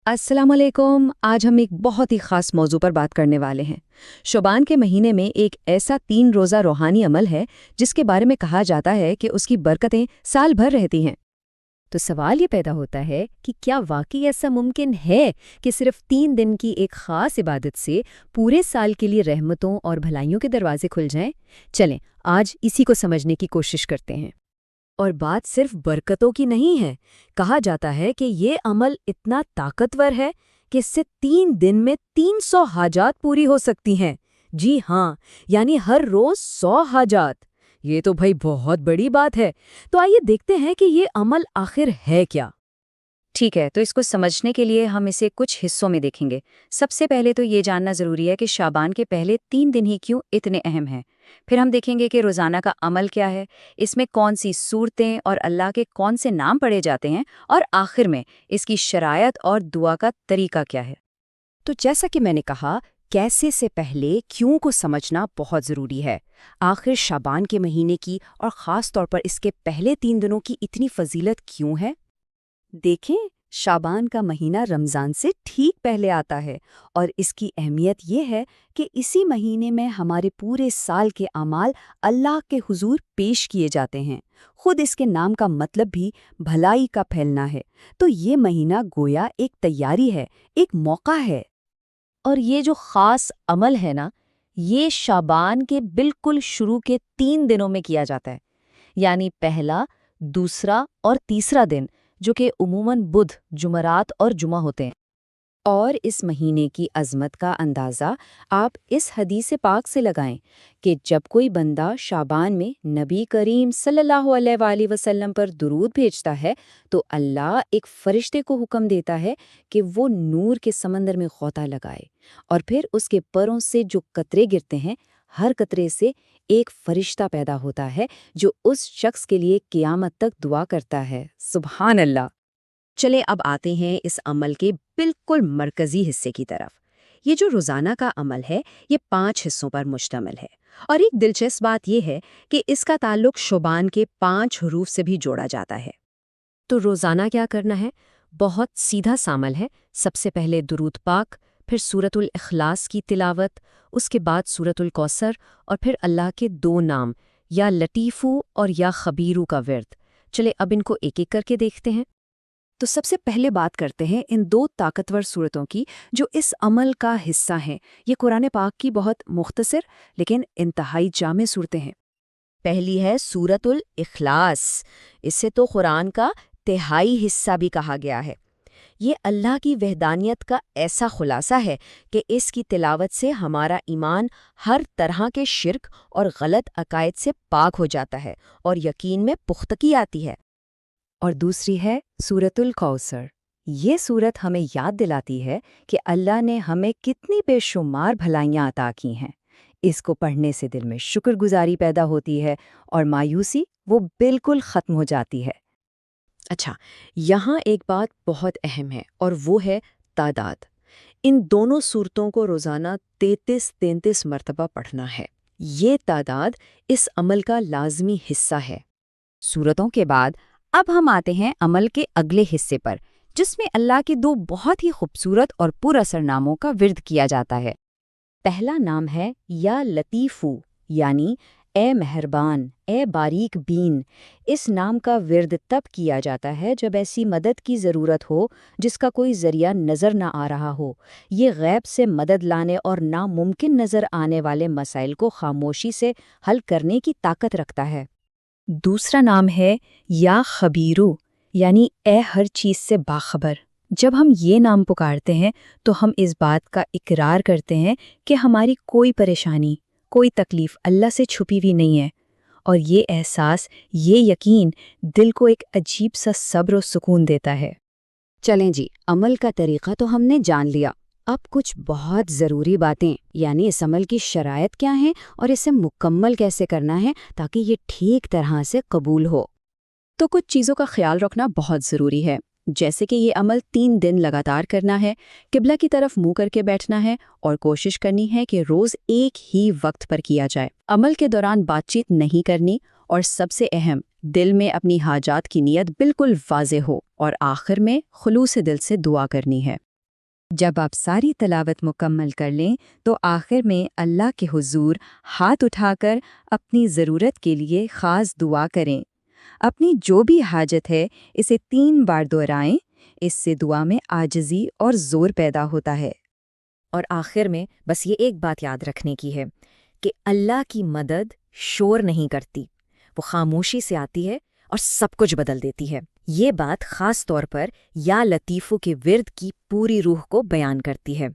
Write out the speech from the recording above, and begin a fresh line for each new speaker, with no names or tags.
अस्सलाम वालेकुम। आज हम एक बहुत ही ख़ास मौजू पर बात करने वाले हैं। शोबान के महीने में एक ऐसा 3 रोज़ा रूहानी अमल है जिसके बारे में कहा जाता है कि उसकी बरकतें साल भर रहती हैं।
तो सवाल ये पैदा होता है कि क्या वाकई ऐसा मुमकिन है कि सिर्फ 3 दिन की एक खास इबादत से पूरे साल के लिए रहमतों और भलाइयों के दरवाजे खुल जाएं? चलें, आज इसी को समझने की कोशिश करते हैं।
और बात सिर्फ बरकतों की नहीं है। कहा जाता है कि ये अमल इतना ताकतवर है कि इससे 3 दिन में 300 हाजात पूरी हो सकती हैं। जी हाँ, यानी हर रोज़ 100 हाजात। ये तो भाई बहुत बड़ी बात है। तो आइए देखते हैं कि ये अमल आखिर है क्या। ठीक है, तो इसको समझने के लिए हम इसे कुछ हिस्सों में देखेंगे। सबसे पहले तो ये जानना ज़रूरी है कि शाबान के पहले 3 दिन ही क्यों इतने अहम हैं। फिर हम देखेंगे कि रोज़ाना का अमल क्या है, इसमें कौन सी सूरतें और अल्लाह के कौन से नाम पढ़े जाते हैं, और आखिर में इसकी शरायत और दुआ का तरीका क्या है।
तो जैसा कि मैंने कहा, कैसे से पहले क्यों को समझना बहुत ज़रूरी है। आखिर शाबान के महीने की और ख़ास तौर पर इसके पहले 3 दिनों की इतनी फजीलत क्यों है? देखें, शाबान का महीना रमज़ान से ठीक पहले आता है और इसकी अहमियत ये है कि इसी महीने में हमारे पूरे साल के अमाल अल्लाह के हुजूर पेश किए जाते हैं। खुद इसके नाम का मतलब भी भलाई का फैलना है। तो ये महीना गोया एक तैयारी है, एक मौका है।
और ये जो ख़ास अमल है ना, ये शाबान के बिल्कुल शुरू के 3 दिनों में किया जाता है, यानी पहला, दूसरा और तीसरा दिन, जो कि उमूमन बुध, जुमरात और जुमा होते हैं। और इस महीने की अज़मत का अंदाज़ा आप इस हदीस पाक से लगाएं कि जब कोई बंदा शाबान में नबी करीम सल्लल्लाहु अलैहि वसल्लम पर दुरूद भेजता है तो अल्लाह एक फ़रिश्ते को हुक्म देता है कि वो नूर के समंदर में गोता लगाए, और फिर उसके परों से जो कतरे गिरते हैं, हर कतरे से एक फरिश्ता पैदा होता है जो उस शख्स के लिए क़यामत तक दुआ करता है। सुभान अल्लाह। चले अब आते हैं इस अमल के बिल्कुल मरकजी हिस्से की तरफ। ये जो रोज़ाना का अमल है, ये 5 हिस्सों पर मुश्तमिल है। और एक दिलचस्प बात यह है कि इसका ताल्लुक शुबान के 5 हरूफ से भी जोड़ा जाता है। तो रोज़ाना क्या करना है? बहुत सीधा सामल है। सबसे पहले दुरूद पाक, फिर सूरतुल इखलास की तिलावत, उसके बाद सूरतुल कौसर, और फिर अल्लाह के 2 नाम, या लतीफ़ू और या खबीरू का विर्द। चले अब इनको एक एक करके देखते हैं। तो सबसे पहले बात करते हैं इन 2 ताकतवर सूरतों की जो इस अमल का हिस्सा हैं। ये कुरान पाक की बहुत मुख्तसर लेकिन इंतहाई जामे सूरतें हैं। पहली है सूरतुल इखलास। इसे तो कुरान का तिहाई हिस्सा भी कहा गया है। ये अल्लाह की वहदानियत का ऐसा खुलासा है कि इसकी तिलावत से हमारा ईमान हर तरह के शिर्क और गलत अकायद से पाक हो जाता है और यकीन में पुख्तगी आती है। और दूसरी है सूरतुल कौसर। ये सूरत हमें याद दिलाती है कि अल्लाह ने हमें कितनी बेशुमार भलाइयाँ अता की हैं। इसको पढ़ने से दिल में शुक्रगुजारी पैदा होती है और मायूसी वो बिल्कुल ख़त्म हो जाती है। अच्छा, यहाँ एक बात बहुत अहम है और वो है तादाद। इन दोनों सूरतों को रोज़ाना 33-33 मरतबा पढ़ना है। ये तादाद इस अमल का लाजमी हिस्सा है। सूरतों के बाद अब हम आते हैं अमल के अगले हिस्से पर, जिसमें अल्लाह के 2 बहुत ही खूबसूरत और पुरअसर नामों का विर्द किया जाता है। पहला नाम है या लतीफ़ू, यानी ए मेहरबान, ए बारीक बीन। इस नाम का विर्द तब किया जाता है जब ऐसी मदद की ज़रूरत हो जिसका कोई ज़रिया नज़र ना आ रहा हो। ये गैब से मदद लाने और नामुमकिन नज़र आने वाले मसाइल को खामोशी से हल करने की ताकत रखता है। दूसरा नाम है या खबीरू, यानी ए हर चीज़ से बाखबर। जब हम ये नाम पुकारते हैं तो हम इस बात का इकरार करते हैं कि हमारी कोई परेशानी, कोई तकलीफ़ अल्लाह से छुपी हुई नहीं है। और ये एहसास, ये यकीन दिल को एक अजीब सा सब्र और सुकून देता है। चलें जी, अमल का तरीक़ा तो हमने जान लिया। अब कुछ बहुत ज़रूरी बातें, यानी इस अमल की शरायत क्या हैं और इसे मुकम्मल कैसे करना है ताकि ये ठीक तरह से कबूल हो। तो कुछ चीज़ों का ख्याल रखना बहुत ज़रूरी है, जैसे कि ये अमल 3 दिन लगातार करना है, किबला की तरफ मुंह करके बैठना है और कोशिश करनी है कि रोज़ एक ही वक्त पर किया जाए। अमल के दौरान बातचीत नहीं करनी और सबसे अहम, दिल में अपनी हाजात की नीयत बिल्कुल वाज़ेह हो और आखिर में खुलूस दिल से दुआ करनी है।
جب آپ ساری تلاوت مکمل کر لیں تو آخر میں اللہ کے حضور ہاتھ اٹھا کر اپنی ضرورت کے لیے خاص دعا کریں۔ اپنی جو بھی حاجت ہے اسے 3 بار دہرائیں، اس سے دعا میں عاجزی اور زور پیدا ہوتا ہے۔
اور آخر میں بس یہ ایک بات یاد رکھنے کی ہے کہ اللہ کی مدد شور نہیں کرتی، وہ خاموشی سے آتی ہے اور سب کچھ بدل دیتی ہے۔ یہ بات خاص طور پر یا لطیفو کے ورد کی پوری روح کو بیان کرتی ہے۔